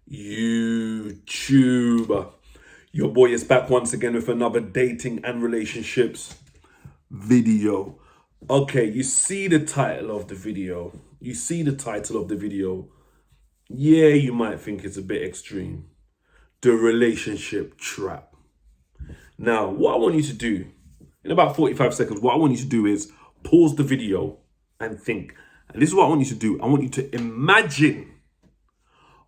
YouTube. Your boy is back once again with another dating and relationships video. Okay, you see the title of the video. Yeah, you might think it's a bit extreme. The relationship trap. Now, what I want you to do in about 45 seconds, what I want you to do is pause the video and think. And this is what I want you to do. I want you to imagine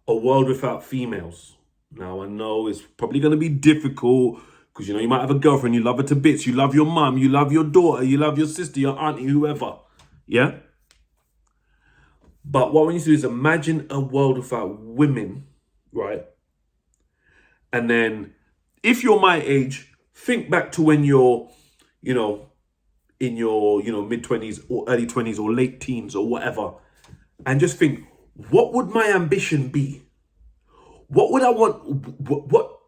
a world without females. Now, I know it's probably going to be difficult because, you might have a girlfriend, you love her to bits, you love your mum, you love your daughter, you love your sister, your auntie, whoever. Yeah? But what I want you to do is imagine a world without women, right? And then if you're my age, think back to when you're, in your, mid-20s or early 20s or late teens or whatever. And just think, what would my ambition be? What would I want?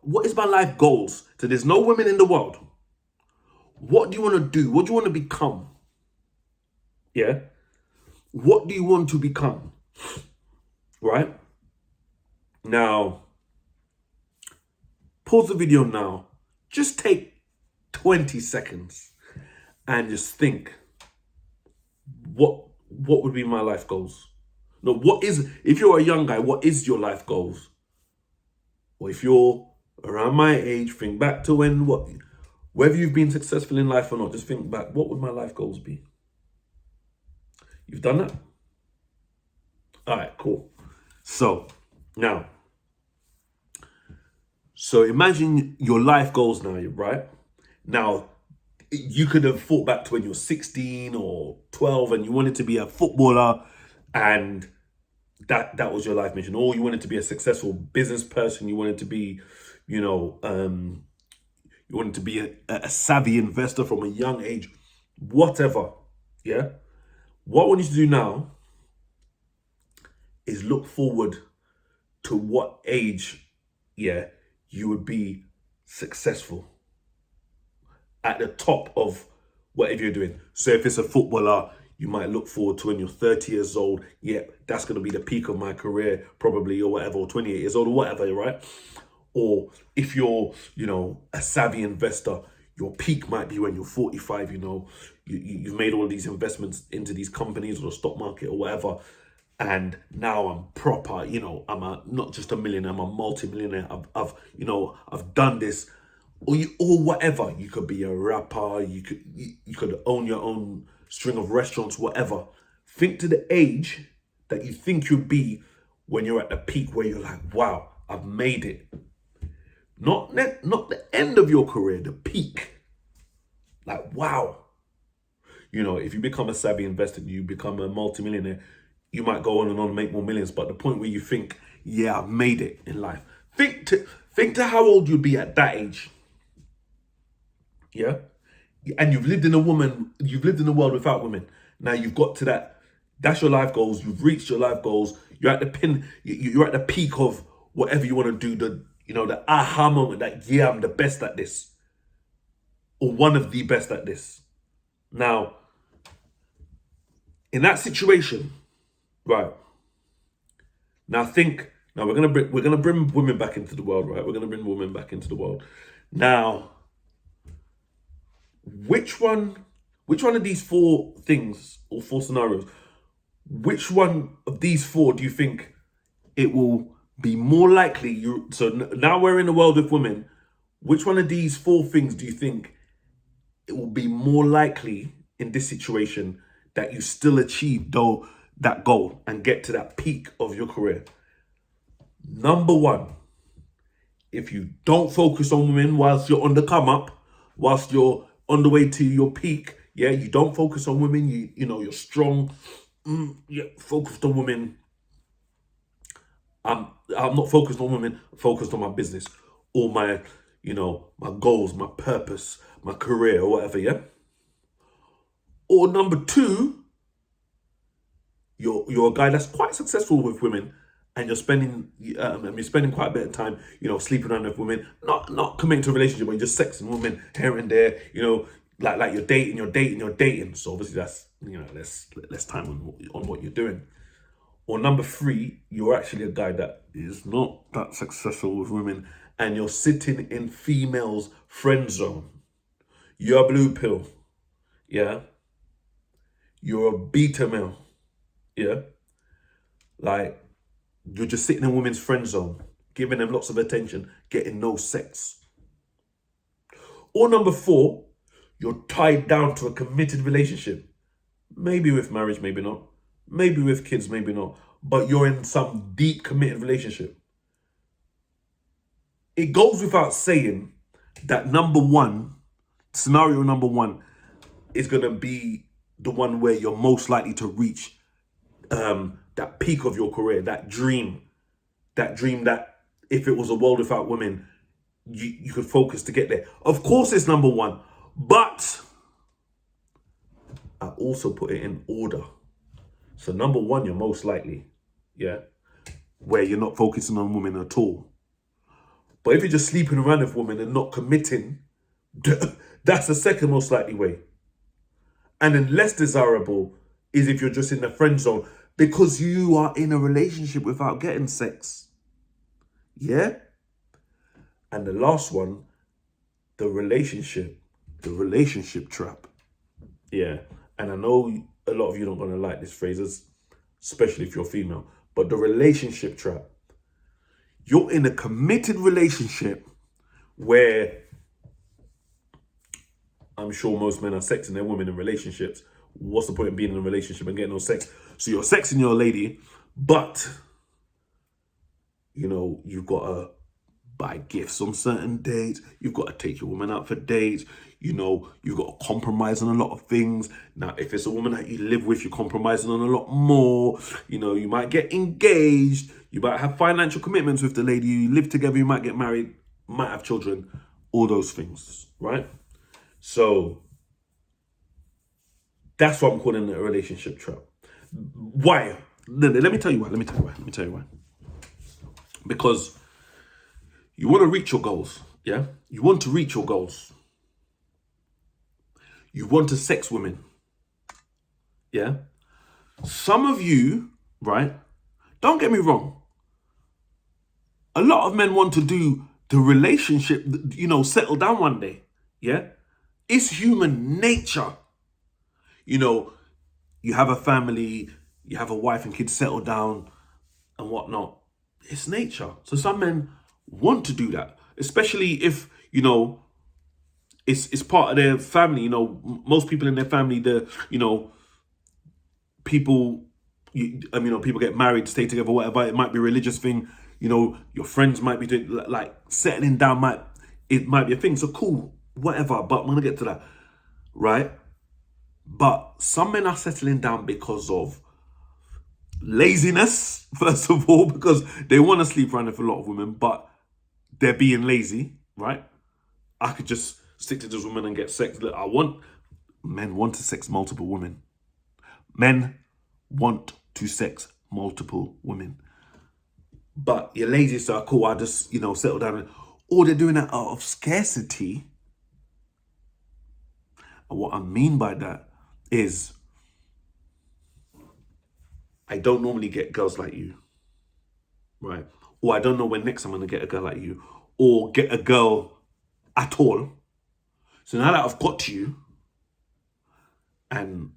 What is my life goals? So there's no women in the world. What do you want to do? What do you want to become? Yeah. What do you want to become? Right? Now, pause the video now. Just take 20 seconds and just think, what would be my life goals? No, if you're a young guy, what is your life goals? Or if you're around my age, think back to whether you've been successful in life or not, just think back, what would my life goals be? You've done that? All right, cool. So imagine your life goals now, right? Now, you could have thought back to when you were 16 or 12 and you wanted to be a footballer and that was your life mission, or you wanted to be a successful business person, you wanted to be, you wanted to be a savvy investor from a young age, whatever, yeah? What I want you to do now is look forward to what age, yeah, you would be successful at the top of whatever you're doing. So if it's a footballer, you might look forward to when you're 30 years old. Yeah, that's going to be the peak of my career, probably, or whatever, or 28 years old, or whatever, right? Or if you're, a savvy investor, your peak might be when you're 45, you've made all these investments into these companies or the stock market or whatever. And now I'm proper, I'm not just a millionaire, I'm a multi-millionaire. I've done this, or whatever. You could be a rapper, you could own your own string of restaurants, whatever. Think to the age that you think you'd be when you're at the peak, where you're like, wow, I've made it. Not the end of your career, the peak. Like, wow. If you become a savvy investor, you become a multimillionaire, you might go on and on, make more millions. But the point where you think, yeah, I've made it in life. Think to how old you'd be at that age. Yeah? And you've lived in a world without women. Now you've got to that. That's your life goals. You've reached your life goals. You're at the you're at the peak of whatever you want to do. The aha moment that, yeah, I'm the best at this. Or one of the best at this. Now, in that situation, right? Now we're gonna bring women back into the world, right? We're gonna bring women back into the world. Now, which one of these four things or four scenarios, which one of these four do you think it will be more likely now we're in a world with women, which one of these four things do you think it will be more likely in this situation that you still achieve that goal and get to that peak of your career? Number one, if you don't focus on women whilst you're on the come up, whilst you're on the way to your peak, yeah, you don't focus on women, you're strong, focused on women. I'm not focused on women, I'm focused on my business or my goals, my purpose, my career or whatever, yeah? Or number two, you're a guy that's quite successful with women and you're spending quite a bit of time, sleeping around with women, not committing to a relationship, but you're just sexing women here and there, like you're dating. So obviously that's, less time on what you're doing. Or number three, you're actually a guy that is not that successful with women and you're sitting in females' friend zone. You're a blue pill. Yeah. You're a beta male. Yeah. Like, you're just sitting in women's friend zone, giving them lots of attention, getting no sex. Or number four, you're tied down to a committed relationship. Maybe with marriage, maybe not. Maybe with kids, maybe not. But you're in some deep committed relationship. It goes without saying that scenario number one, is going to be the one where you're most likely to reach that peak of your career, that dream that if it was a world without women, you could focus to get there. Of course, it's number one, but I also put it in order. So number one, you're most likely, yeah, where you're not focusing on women at all. But if you're just sleeping around with women and not committing, that's the second most likely way. And then less desirable is if you're just in the friend zone because you are in a relationship without getting sex. Yeah? And the last one, the relationship trap. Yeah. And I know a lot of you don't want to like these phrases, especially if you're female, but the relationship trap. You're in a committed relationship where I'm sure most men are sexing their women in relationships. What's the point of being in a relationship and getting no sex? So you're sexing your lady, but, you've got to buy gifts on certain dates. You've got to take your woman out for dates. You've got to compromise on a lot of things. Now, if it's a woman that you live with, you're compromising on a lot more. You might get engaged. You might have financial commitments with the lady. You live together. You might get married. Might have children. All those things, right? So that's what I'm calling a relationship trap. Why? Let me tell you why. Because you want to reach your goals, yeah? You want to reach your goals. You want to sex women, yeah? Some of you, right? Don't get me wrong. A lot of men want to do the relationship, settle down one day, yeah? It's human nature. You have a family, you have a wife and kids, settle down and whatnot. It's nature. So some men want to do that, especially if, it's part of their family. Most people in their family, people, people get married, stay together, whatever. It might be a religious thing. Your friends might be doing, like, settling down it might be a thing. So cool, whatever. But I'm going to get to that, right? But some men are settling down because of laziness, first of all, because they want to sleep around with a lot of women, but they're being lazy, right? I could just stick to this woman and get sex. Men want to sex multiple women. Men want to sex multiple women. But you're lazy, so cool, I just, settle down. Or they're doing that out of scarcity. And what I mean by that is, I don't normally get girls like you, right? Or I don't know when next I'm going to get a girl like you, or get a girl at all. So now that I've got you, and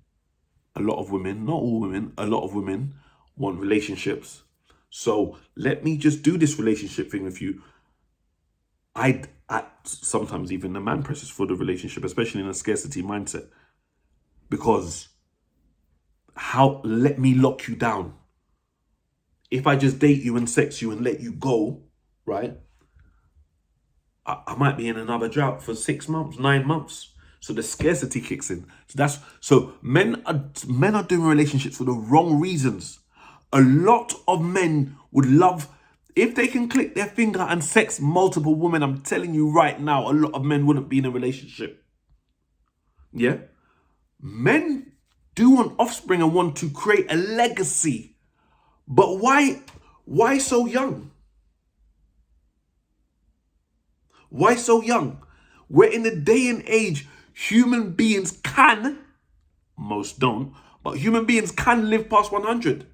a lot of women, not all women, a lot of women want relationships. So let me just do this relationship thing with you. I sometimes even the man presses for the relationship, especially in a scarcity mindset. Because let me lock you down. If I just date you and sex you and let you go, right? I might be in another drought for 6 months, 9 months. So the scarcity kicks in. So men are doing relationships for the wrong reasons. A lot of men would love, if they can click their finger and sex multiple women, I'm telling you right now, a lot of men wouldn't be in a relationship. Yeah? Men do want offspring and want to create a legacy. But why so young? Why so young? We're in a day and age, human beings can, most don't, but human beings can live past 100.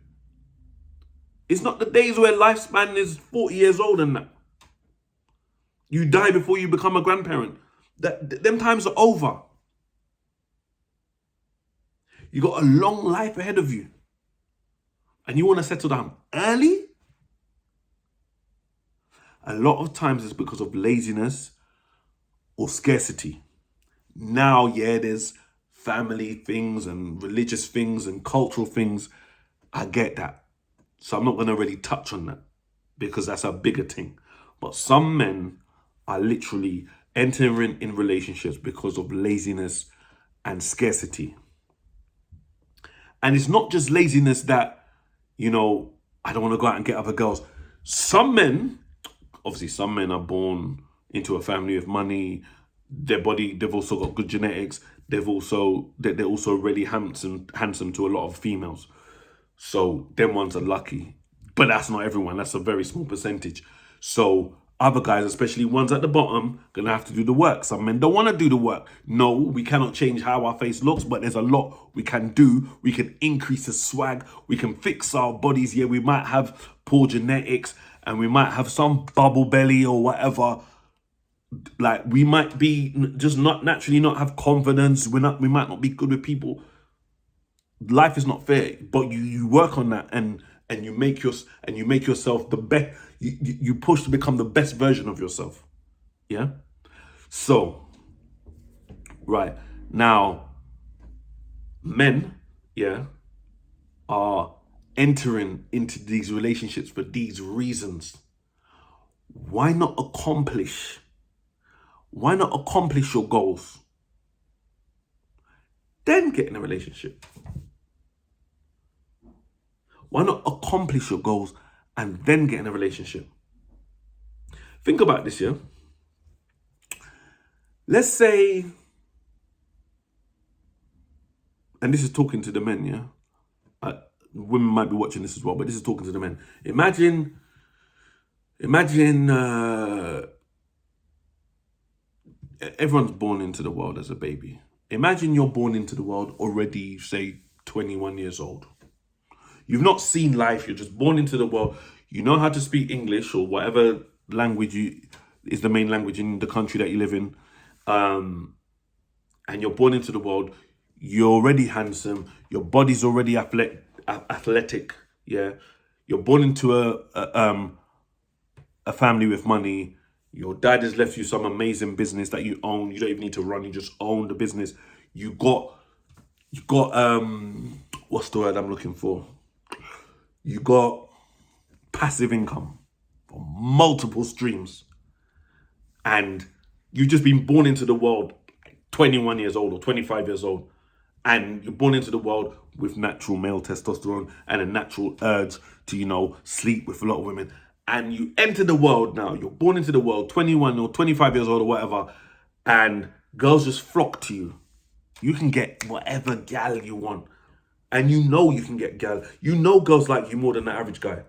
It's not the days where lifespan is 40 years old and that. You die before you become a grandparent. Them times are over. You got a long life ahead of you. And you want to settle down early? A lot of times it's because of laziness or scarcity. Now, yeah, there's family things and religious things and cultural things. I get that. So I'm not going to really touch on that because that's a bigger thing. But some men are literally entering in relationships because of laziness and scarcity. And it's not just laziness that, I don't want to go out and get other girls. Some men are born into a family of money. They've also got good genetics. They're also really handsome to a lot of females. So them ones are lucky. But that's not everyone. That's a very small percentage. So other guys, especially ones at the bottom, gonna have to do the work. Some men don't want to do the work. No, we cannot change how our face looks, but there's a lot we can do. We can increase the swag. We can fix our bodies. Yeah, we might have poor genetics and we might have some bubble belly or whatever. Like we might be just not naturally not have confidence. We might not be good with people. Life is not fair, but you work on that and you make yourself the best. You push to become the best version of yourself. Yeah. So, right now, men, yeah, are entering into these relationships for these reasons. Why not accomplish your goals? Then get in a relationship. Why not accomplish your goals and then get in a relationship? Think about this, yeah? Let's say, and this is talking to the men, yeah? Women might be watching this as well, but this is talking to the men. Imagine everyone's born into the world as a baby. Imagine you're born into the world already, say, 21 years old. You've not seen life. You're just born into the world. You know how to speak English or whatever language is the main language in the country that you live in. And you're born into the world. You're already handsome. Your body's already athletic. Yeah. You're born into a family with money. Your dad has left you some amazing business that you own. You don't even need to run. You just own the business. You got what's the word I'm looking for? You got passive income from multiple streams. And you've just been born into the world 21 years old or 25 years old. And you're born into the world with natural male testosterone and a natural urge to, sleep with a lot of women. And you enter the world now. You're born into the world, 21 or 25 years old or whatever. And girls just flock to you. You can get whatever gal you want. And you can get gal. Girls like you more than the average guy.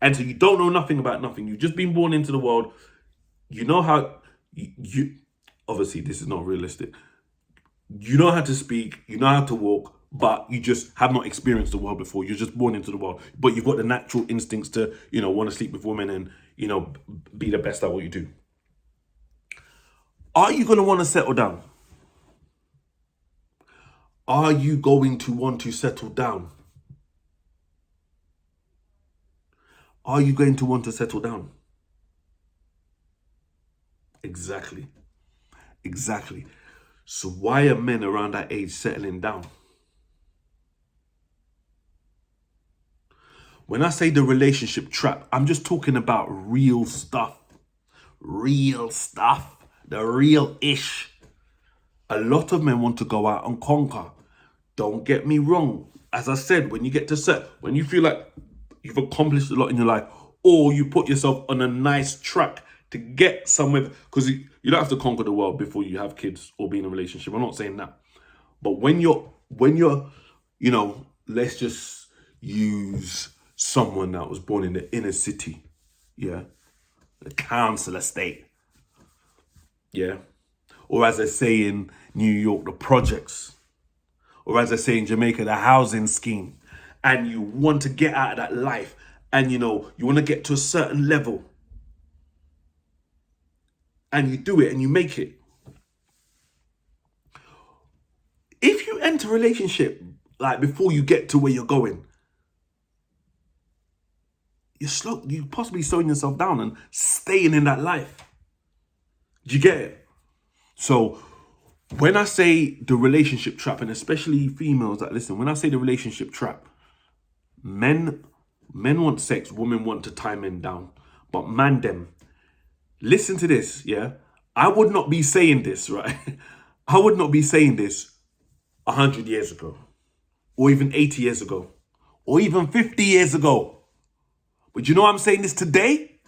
And so you don't know nothing about nothing. You've just been born into the world. You know how you obviously this is not realistic. You know how to speak, you know how to walk, but you just have not experienced the world before. You're just born into the world. But you've got the natural instincts to, want to sleep with women and, be the best at what you do. Are you going to want to settle down? Are you going to want to settle down? Are you going to want to settle down? Exactly. So why are men around that age settling down? When I say the relationship trap, I'm just talking about real stuff. The real ish. A lot of men want to go out and conquer. Don't get me wrong. As I said, when you get to when you feel like you've accomplished a lot in your life, or you put yourself on a nice track to get somewhere, because you don't have to conquer the world before you have kids or be in a relationship. I'm not saying that. But when you're, let's just use someone that was born in the inner city, yeah, the council estate, yeah, or as they say in New York, the projects, or as they say in Jamaica, the housing scheme, and you want to get out of that life, and you want to get to a certain level, and you do it and you make it. If you enter a relationship like before you get to where you're going, you're possibly slowing yourself down and staying in that life. Do you get it? So when I say the relationship trap, and especially females that listen, when I say the relationship trap, men want sex, women want to tie men down. But man them, listen to this, yeah? I would not be saying this, right? I would not be saying this 100 years ago, or even 80 years ago, or even 50 years ago. But you know why I'm saying this today?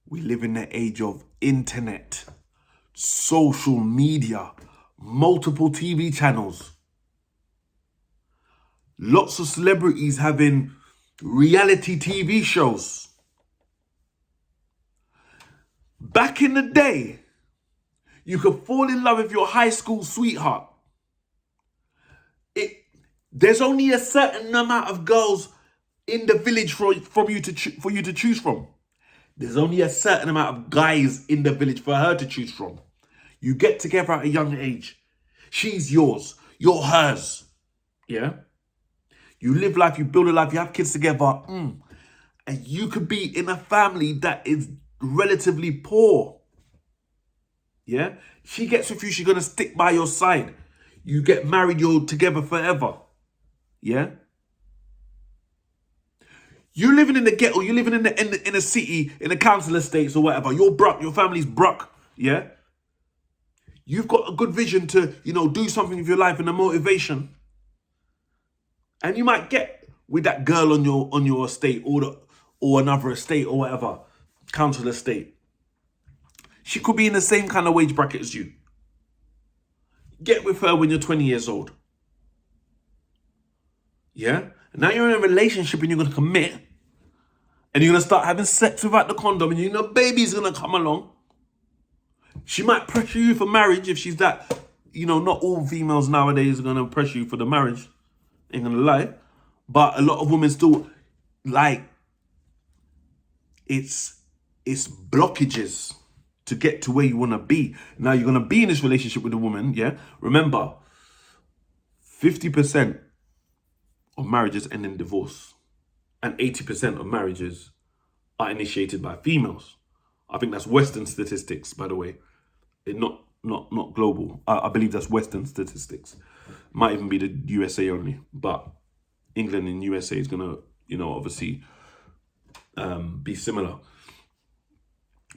We live in the age of internet, social media, multiple TV channels. Lots of celebrities having reality TV shows. Back in the day, you could fall in love with your high school sweetheart. There's only a certain amount of girls in the village for you to choose from. There's only a certain amount of guys in the village for her to choose from. You get together at a young age. She's yours. You're hers. Yeah? You live life, you build a life, you have kids together. And you could be in a family that is relatively poor. Yeah? She gets with you, she's going to stick by your side. You get married, you're together forever. Yeah? You living in the ghetto, you living in the city, in the council estates or whatever. You're broke, your family's broke. Yeah? You've got a good vision to, do something with your life and a motivation. And you might get with that girl on your estate or another estate or whatever, council estate. She could be in the same kind of wage bracket as you. Get with her when you're 20 years old. Yeah? And now you're in a relationship and you're going to commit. And you're going to start having sex without the condom. And baby's going to come along. She might pressure you for marriage if she's that. Not all females nowadays are going to pressure you for the marriage. Ain't going to lie. But a lot of women still, it's blockages to get to where you want to be. Now, you're going to be in this relationship with a woman, yeah? Remember, 50% of marriages end in divorce. And 80% of marriages are initiated by females. I think that's Western statistics, by the way. Not global. I believe that's Western statistics. Might even be the USA only. But England and USA is going to, obviously be similar.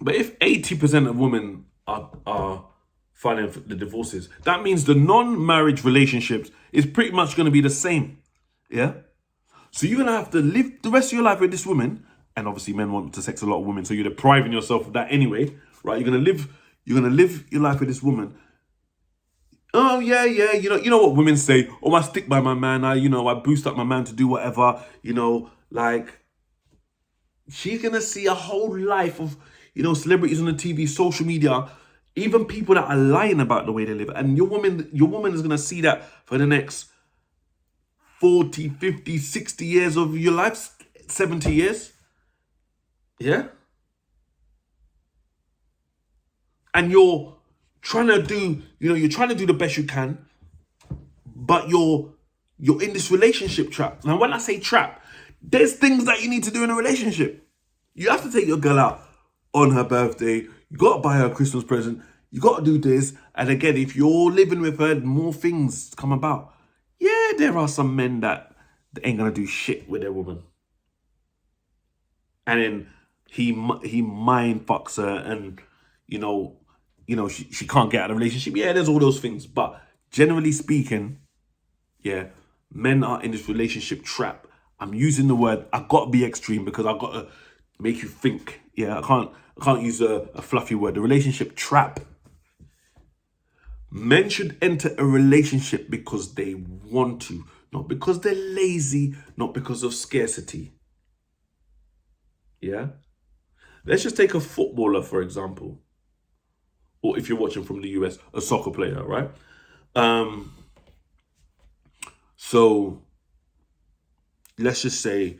But if 80% of women are filing for the divorces, that means the non-marriage relationships is pretty much going to be the same. Yeah? So you're going to have to live the rest of your life with this woman. And obviously men want to sex a lot of women, so you're depriving yourself of that anyway, right? You're going to live your life with this woman. Oh, yeah. You know what women say? Oh, I stick by my man. I boost up my man to do whatever. She's going to see a whole life of, celebrities on the TV, social media, even people that are lying about the way they live. And your woman is going to see that for the next 40, 50, 60 years of your life, 70 years. Yeah? And you're trying to do, the best you can, but you're in this relationship trap. Now, when I say trap, there's things that you need to do in a relationship. You have to take your girl out on her birthday. You got to buy her a Christmas present. You got to do this. And again, if you're living with her, more things come about. Yeah, there are some men that ain't going to do shit with their woman. And then he mind fucks her and, she can't get out of the relationship. Yeah, there's all those things. But generally speaking, yeah, men are in this relationship trap. I'm using the word, I've got to be extreme because I've got to make you think. Yeah, I can't use a fluffy word. The relationship trap. Men should enter a relationship because they want to, not because they're lazy, not because of scarcity. Yeah? Let's just take a footballer, for example. Or if you're watching from the US, a soccer player, right? So let's just say,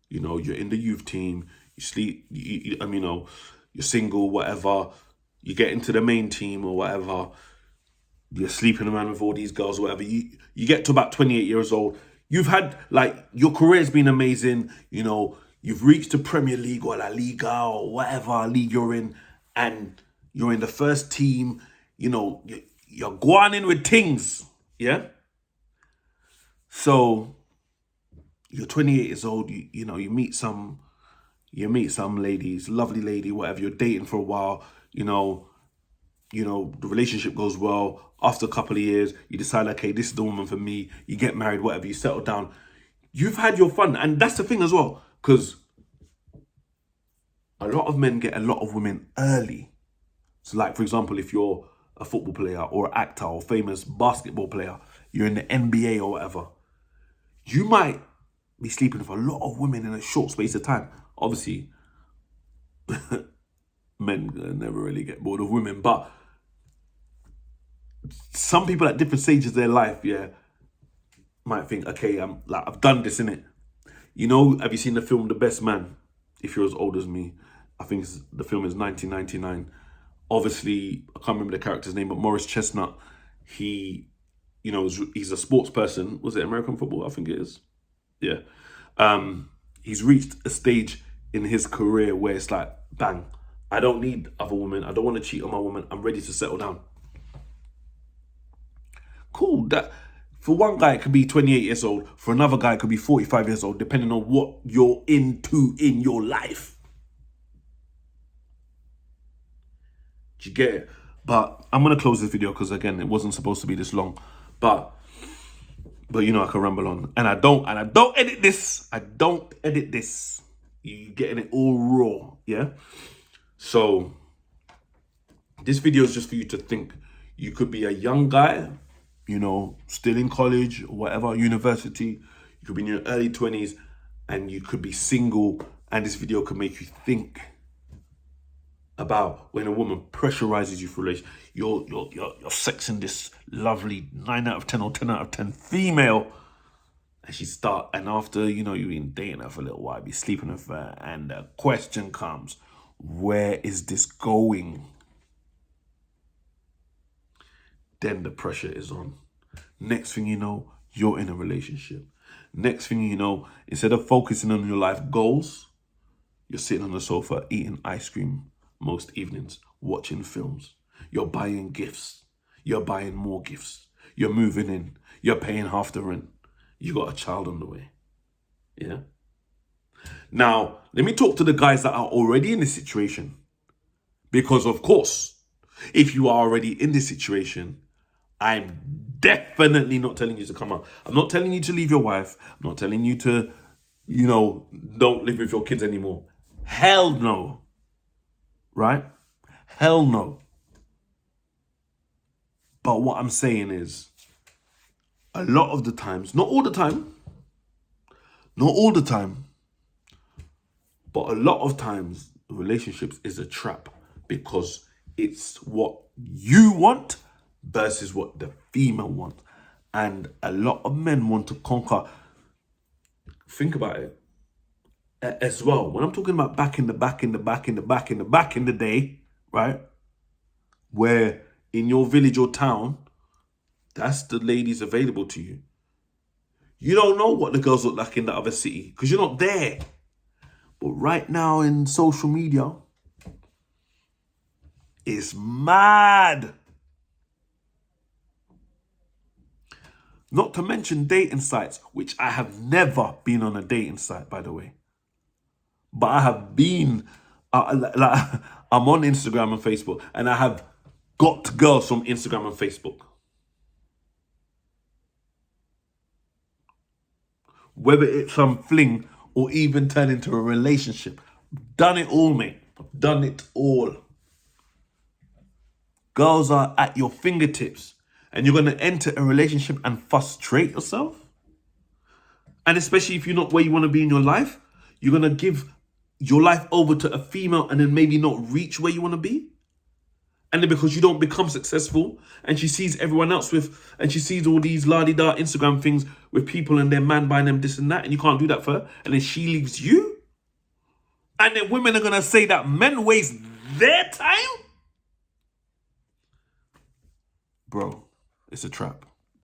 you're in the youth team, you sleep, you're single, whatever, you get into the main team or whatever, you're sleeping around with all these girls, whatever. You get to about 28 years old. You've had like your career's been amazing. You've reached the Premier League or La Liga or whatever league you're in, and you're in the first team. You're going in with things, yeah. So you're 28 years old. You meet some ladies, lovely lady, whatever. You're dating for a while. The relationship goes well. After a couple of years, you decide, okay, this is the woman for me. You get married, whatever, you settle down. You've had your fun. And that's the thing as well, because a lot of men get a lot of women early. So like, for example, if you're a football player or actor or famous basketball player, you're in the NBA or whatever, you might be sleeping with a lot of women in a short space of time. Obviously, men never really get bored of women, but some people at different stages of their life, yeah, might think, okay, I've done this, innit? Have you seen the film The Best Man? If you're as old as me, I think the film is 1999. Obviously, I can't remember the character's name, but Morris Chestnut, he's a sports person. Was it American football? I think it is. Yeah. He's reached a stage in his career where it's like, bang, I don't need other women. I don't want to cheat on my woman. I'm ready to settle down. Cool. That for one guy it could be 28 years old. For another guy it could be 45 years old, depending on what you're into in your life. Do you get it? But I'm gonna close this video because again, it wasn't supposed to be this long. But I can ramble on, and I don't edit this. I don't edit this. You getting it all raw, yeah. So this video is just for you to think. You could be a young guy, still in college or whatever, university. You could be in your early 20s and you could be single, and this video could make you think about when a woman pressurizes you for a relationship. You're sexing this lovely 9 out of 10 or 10 out of 10 female, and after, you've been dating her for a little while, be sleeping with her, and the question comes, where is this going? Then the pressure is on. Next thing you know, you're in a relationship. Next thing you know, instead of focusing on your life goals, you're sitting on the sofa eating ice cream most evenings, watching films. You're buying gifts. You're buying more gifts. You're moving in. You're paying half the rent. You got a child on the way. Yeah? Now, let me talk to the guys that are already in this situation. Because, of course, if you are already in this situation, I'm definitely not telling you to come out. I'm not telling you to leave your wife. I'm not telling you to, don't live with your kids anymore. Hell no. Right? Hell no. But what I'm saying is, a lot of the times, not all the time, but a lot of times, relationships is a trap because it's what you want versus what the female wants. And a lot of men want to conquer. Think about it as well. When I'm talking about back in the day, right? Where in your village or town, that's the ladies available to you. You don't know what the girls look like in the other city because you're not there. But right now in social media, it's mad. Not to mention dating sites, which I have never been on a dating site, by the way. But I have been, I'm on Instagram and Facebook, and I have got girls from Instagram and Facebook. Whether it's some fling or even turn into a relationship. Done it all, mate. Done it all. Girls are at your fingertips. And you're going to enter a relationship and frustrate yourself? And especially if you're not where you want to be in your life, you're going to give your life over to a female and then maybe not reach where you want to be? And then because you don't become successful, and she sees everyone else and she sees all these la-di-da Instagram things with people and their man buying them this and that, and you can't do that for her, and then she leaves you? And then women are going to say that men waste their time? Bro, it's a trap.